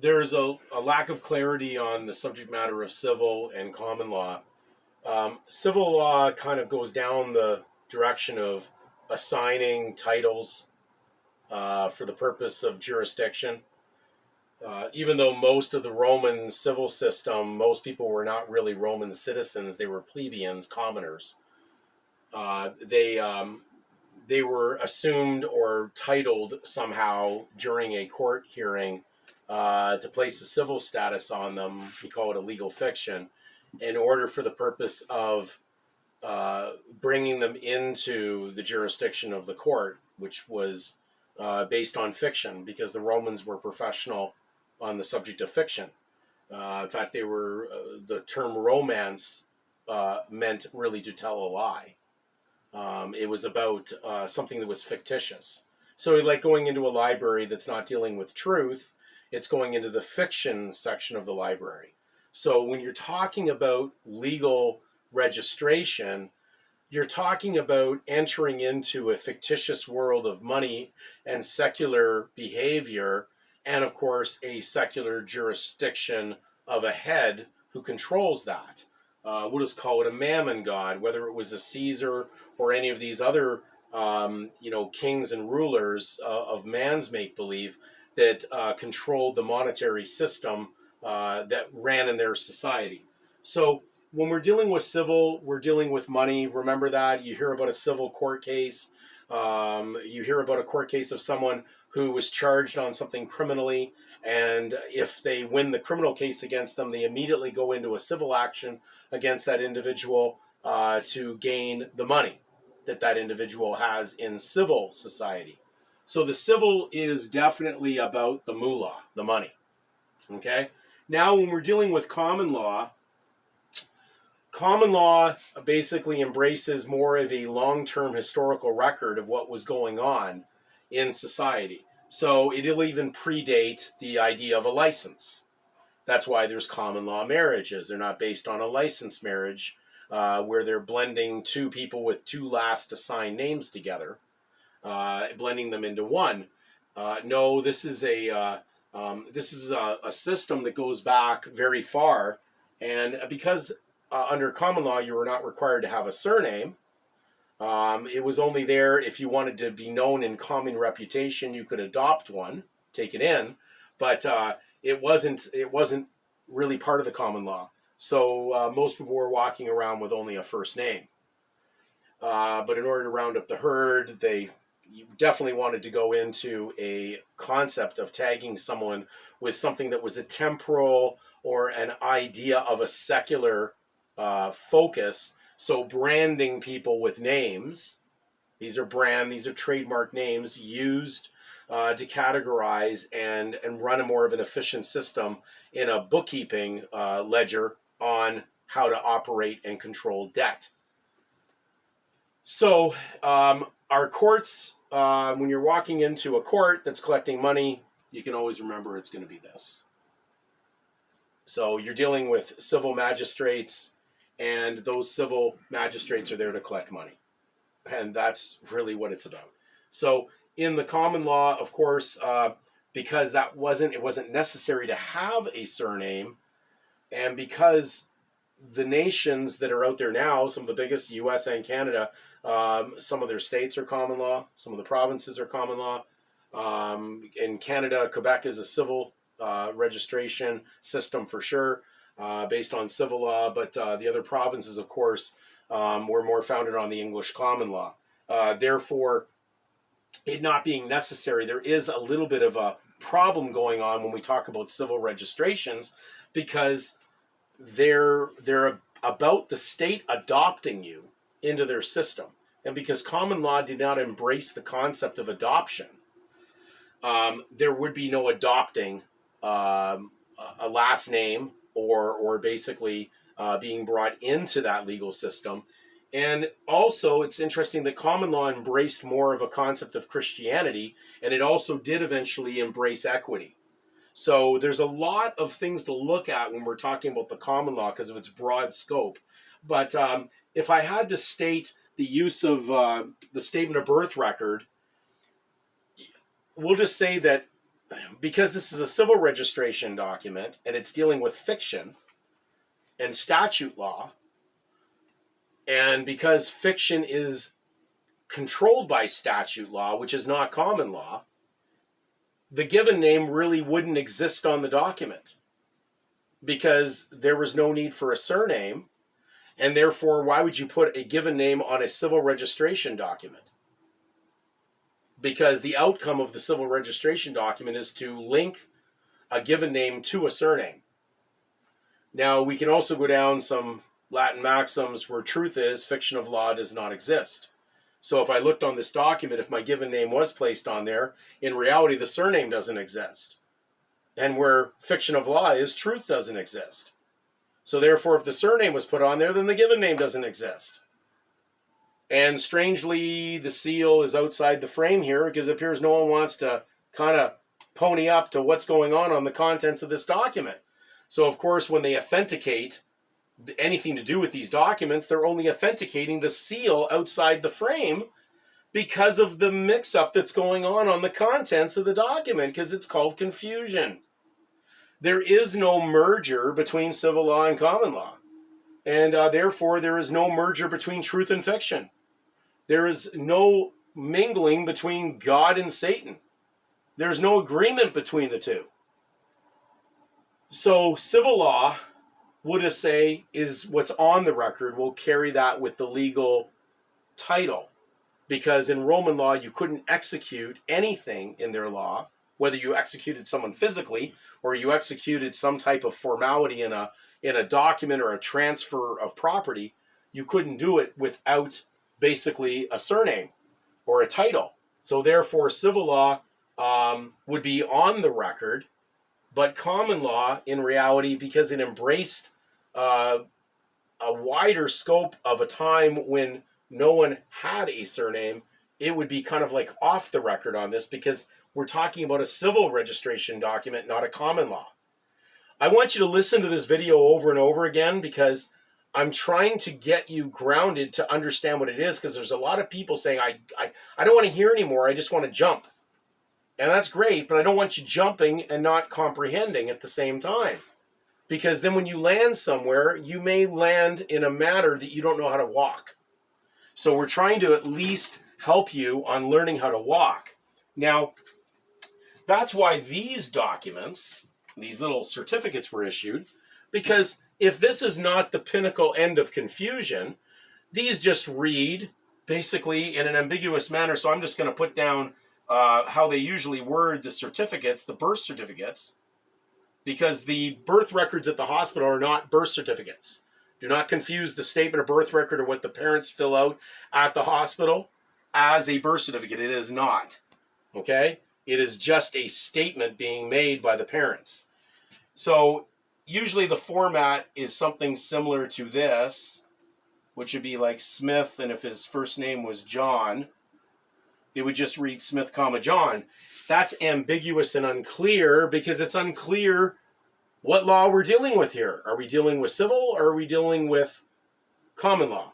there's a lack of clarity on the subject matter of civil and common law. Civil law kind of goes down the direction of assigning titles for the purpose of jurisdiction. Even though most of the Roman civil system, most people were not really Roman citizens, they were plebeians, commoners. They were assumed or titled somehow during a court hearing to place a civil status on them. We call it a legal fiction, in order for the purpose of bringing them into the jurisdiction of the court, which was based on fiction, because the Romans were professional on the subject of fiction. In fact, they were the term romance meant really to tell a lie. It was about something that was fictitious. So, like going into a library that's not dealing with truth, it's going into the fiction section of the library. So, when you're talking about legal registration, you're talking about entering into a fictitious world of money and secular behavior, and of course, a secular jurisdiction of a head who controls that. We'll just call it a mammon god, whether it was a Caesar or any of these other, kings and rulers of man's make-believe that controlled the monetary system that ran in their society. So when we're dealing with civil, we're dealing with money. Remember that. You hear about a civil court case. You hear about a court case of someone who was charged on something criminally, and if they win the criminal case against them, they immediately go into a civil action against that individual to gain the money that individual has in civil society. So the civil is definitely about the moolah, the money. Okay? Now, when we're dealing with common law basically embraces more of a long-term historical record of what was going on in society. So it'll even predate the idea of a license. That's why there's common law marriages. They're not based on a licensed marriage where they're blending two people with two last assigned names together, blending them into one. No, this is a system that goes back very far, and because under common law you were not required to have a surname. It was only there if you wanted to be known in common reputation, you could adopt one, take it in, but it wasn't really part of the common law. So most people were walking around with only a first name. But in order to round up the herd, they definitely wanted to go into a concept of tagging someone with something that was a temporal or an idea of a secular focus. So branding people with names. These are trademark names used to categorize and run a more of an efficient system in a bookkeeping ledger on how to operate and control debt. So our courts, when you're walking into a court that's collecting money, you can always remember it's going to be this. So you're dealing with civil magistrates, and those civil magistrates are there to collect money. And that's really what it's about. So in the common law, of course, because it wasn't necessary to have a surname, and because the nations that are out there now, some of the biggest, US and Canada, some of their states are common law, some of the provinces are common law. In Canada, Quebec is a civil registration system for sure, based on civil law, but the other provinces, of course, were more founded on the English common law. Therefore, it not being necessary, there is a little bit of a problem going on when we talk about civil registrations, because they're about the state adopting you into their system. And because common law did not embrace the concept of adoption, there would be no adopting a last name or basically being brought into that legal system. And also, it's interesting that common law embraced more of a concept of Christianity, and it also did eventually embrace equity. So there's a lot of things to look at when we're talking about the common law because of its broad scope. But if I had to state the use of the statement of birth record, we'll just say that because this is a civil registration document and it's dealing with fiction and statute law, and because fiction is controlled by statute law, which is not common law, the given name really wouldn't exist on the document because there was no need for a surname, and therefore why would you put a given name on a civil registration document? Because the outcome of the civil registration document is to link a given name to a surname. Now, we can also go down some Latin maxims where truth is, fiction of law does not exist. So if I looked on this document, if my given name was placed on there, in reality, the surname doesn't exist. And where fiction of law is, truth doesn't exist. So therefore, if the surname was put on there, then the given name doesn't exist. And strangely, the seal is outside the frame here because it appears no one wants to kind of pony up to what's going on the contents of this document. So of course, when they authenticate anything to do with these documents, they're only authenticating the seal outside the frame because of the mix-up that's going on the contents of the document, because it's called confusion. There is no merger between civil law and common law, and therefore there is no merger between truth and fiction. There is no mingling between God and Satan. There's no agreement between the two. So civil law would say is what's on the record, will carry that with the legal title. Because in Roman law, you couldn't execute anything in their law, whether you executed someone physically or you executed some type of formality in a document or a transfer of property. You couldn't do it without basically a surname or a title. So therefore, civil law would be on the record, but common law, in reality, because it embraced a wider scope of a time when no one had a surname, it would be kind of like off the record on this because we're talking about a civil registration document, not a common law. I want you to listen to this video over and over again because I'm trying to get you grounded to understand what it is, because there's a lot of people saying, I don't want to hear anymore, I just want to jump. And that's great, but I don't want you jumping and not comprehending at the same time. Because then when you land somewhere, you may land in a matter that you don't know how to walk. So we're trying to at least help you on learning how to walk. Now, that's why these documents, these little certificates were issued, because if this is not the pinnacle end of confusion, these just read basically in an ambiguous manner. So I'm just going to put down how they usually word the certificates, the birth certificates, because the birth records at the hospital are not birth certificates. Do not confuse the statement of birth record or what the parents fill out at the hospital as a birth certificate. It is not. Okay? It is just a statement being made by the parents. So usually the format is something similar to this, which would be like Smith, and if his first name was John, it would just read Smith, comma, John. That's ambiguous and unclear because it's unclear what law we're dealing with here. Are we dealing with civil or are we dealing with common law?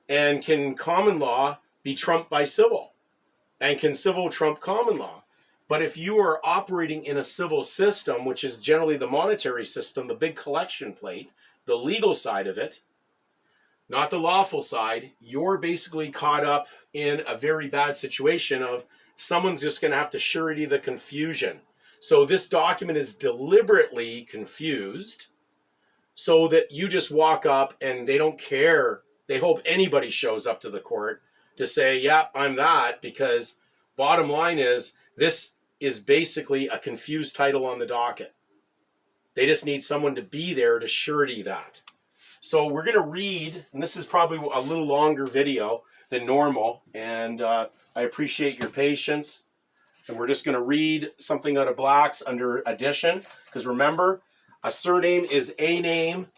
And can common law be trumped by civil? And can civil trump common law? But if you are operating in a civil system, which is generally the monetary system, the big collection plate, the legal side of it, not the lawful side, you're basically caught up in a very bad situation of someone's just going to have to surety the confusion. So this document is deliberately confused so that you just walk up and they don't care. They hope anybody shows up to the court to say, yeah, I'm that, because bottom line is this is basically a confused title on the docket. They just need someone to be there to surety that. So we're going to read, and this is probably a little longer video than normal, and I appreciate your patience. And we're just going to read something out of Black's under addition, because remember, a surname is a name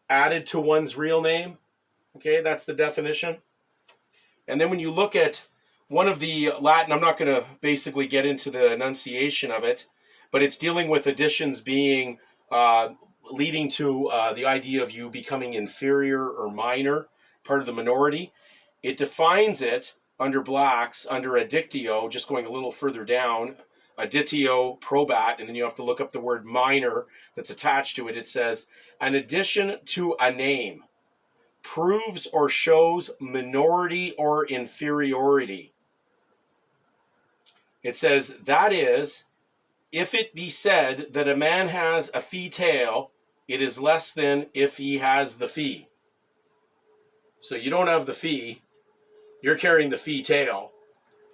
added to one's real name. Okay, that's the definition. And then when you look at one of the Latin, I'm not going to basically get into the enunciation of it, but it's dealing with additions being leading to the idea of you becoming inferior or minor, part of the minority. It defines it under Black's, under addictio, just going a little further down, additio probat, and then you have to look up the word minor that's attached to it. It says, an addition to a name proves or shows minority or inferiority. It says, that is, if it be said that a man has a fee tail, it is less than if he has the fee. So you don't have the fee, you're carrying the fee tail,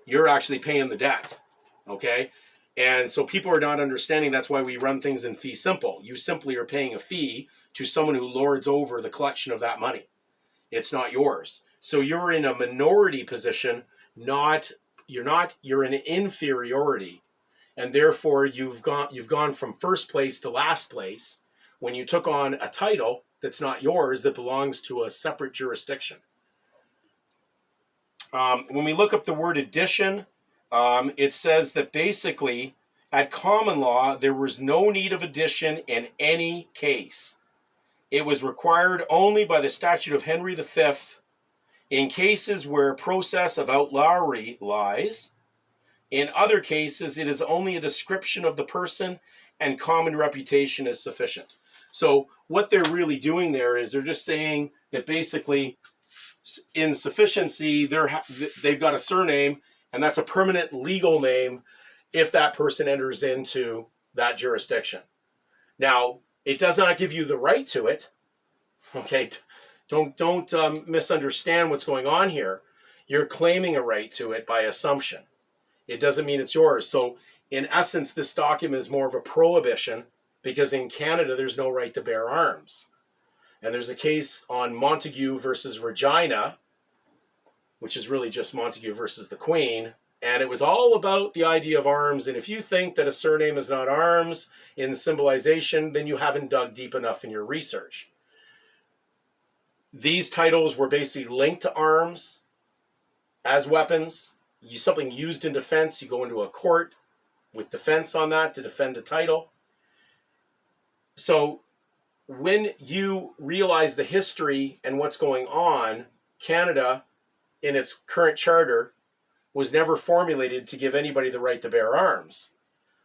you're actually paying the debt, okay? And so people are not understanding, that's why we run things in fee simple. You simply are paying a fee to someone who lords over the collection of that money. It's not yours. So you're in a minority position, you're in an inferiority. And therefore you've gone from first place to last place when you took on a title that's not yours, that belongs to a separate jurisdiction. When we look up the word addition, it says that basically at common law there was no need of addition in any case. It was required only by the statute of Henry V in cases where a process of outlawry lies. In other cases, it is only a description of the person and common reputation is sufficient. So what they're really doing there is they're just saying that basically in sufficiency, they've got a surname, and that's a permanent legal name if that person enters into that jurisdiction. Now, it does not give you the right to it. Okay, don't misunderstand what's going on here. You're claiming a right to it by assumption. It doesn't mean it's yours. So in essence, this document is more of a prohibition because in Canada, there's no right to bear arms. And there's a case on Montague versus Regina, which is really just Montague versus the Queen. And it was all about the idea of arms. And if you think that a surname is not arms in symbolization, then you haven't dug deep enough in your research. These titles were basically linked to arms as weapons. Something used in defense, you go into a court with defense on that to defend a title. So when you realize the history and what's going on, Canada, in its current charter, was never formulated to give anybody the right to bear arms.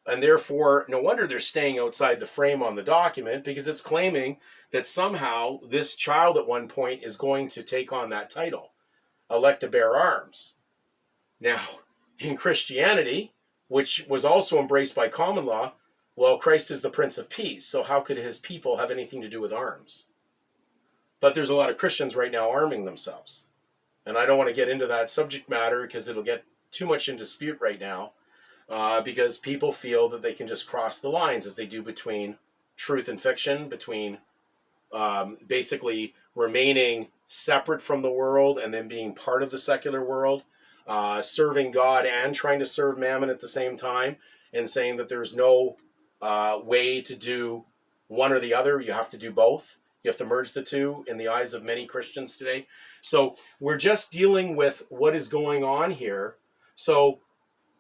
And therefore, no wonder they're staying outside the frame on the document, because it's claiming that somehow this child at one point is going to take on that title, elect to bear arms. Now, in Christianity, which was also embraced by common law, well, Christ is the Prince of Peace, so how could his people have anything to do with arms? But there's a lot of Christians right now arming themselves. And I don't want to get into that subject matter because it'll get too much in dispute right now, because people feel that they can just cross the lines as they do between truth and fiction, between basically remaining separate from the world and then being part of the secular world, serving God and trying to serve Mammon at the same time, and saying that there's no way to do one or the other. You have to do both. You have to merge the two in the eyes of many Christians today. So we're just dealing with what is going on here. So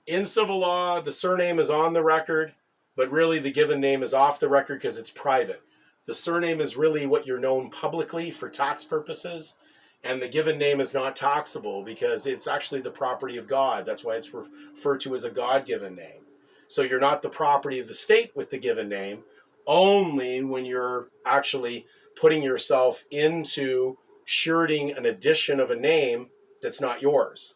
in civil law, the surname is on the record, but really the given name is off the record because it's private. The surname is really what you're known publicly for tax purposes, and the given name is not taxable because it's actually the property of God. That's why it's referred to as a God-given name. So you're not the property of the state with the given name, only when you're actually putting yourself into suretying an addition of a name that's not yours.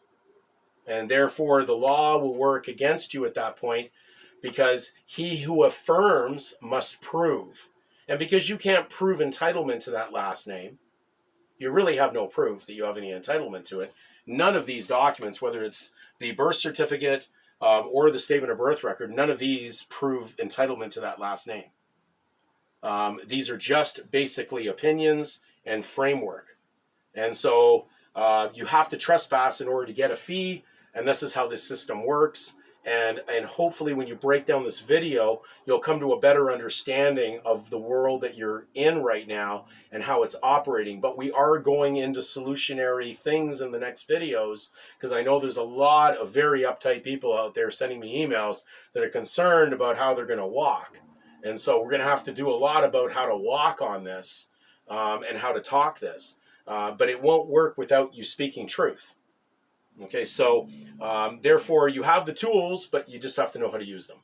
And therefore, the law will work against you at that point, because he who affirms must prove. And because you can't prove entitlement to that last name, you really have no proof that you have any entitlement to it. None of these documents, whether it's the birth certificate or the statement of birth record, none of these prove entitlement to that last name. These are just basically opinions and framework. And so you have to trespass in order to get a fee, and this is how this system works. And hopefully when you break down this video, you'll come to a better understanding of the world that you're in right now and how it's operating. But we are going into solutionary things in the next videos, because I know there's a lot of very uptight people out there sending me emails that are concerned about how they're going to walk. And so we're going to have to do a lot about how to walk on this and how to talk this. But it won't work without you speaking truth. Okay, so therefore you have the tools, but you just have to know how to use them.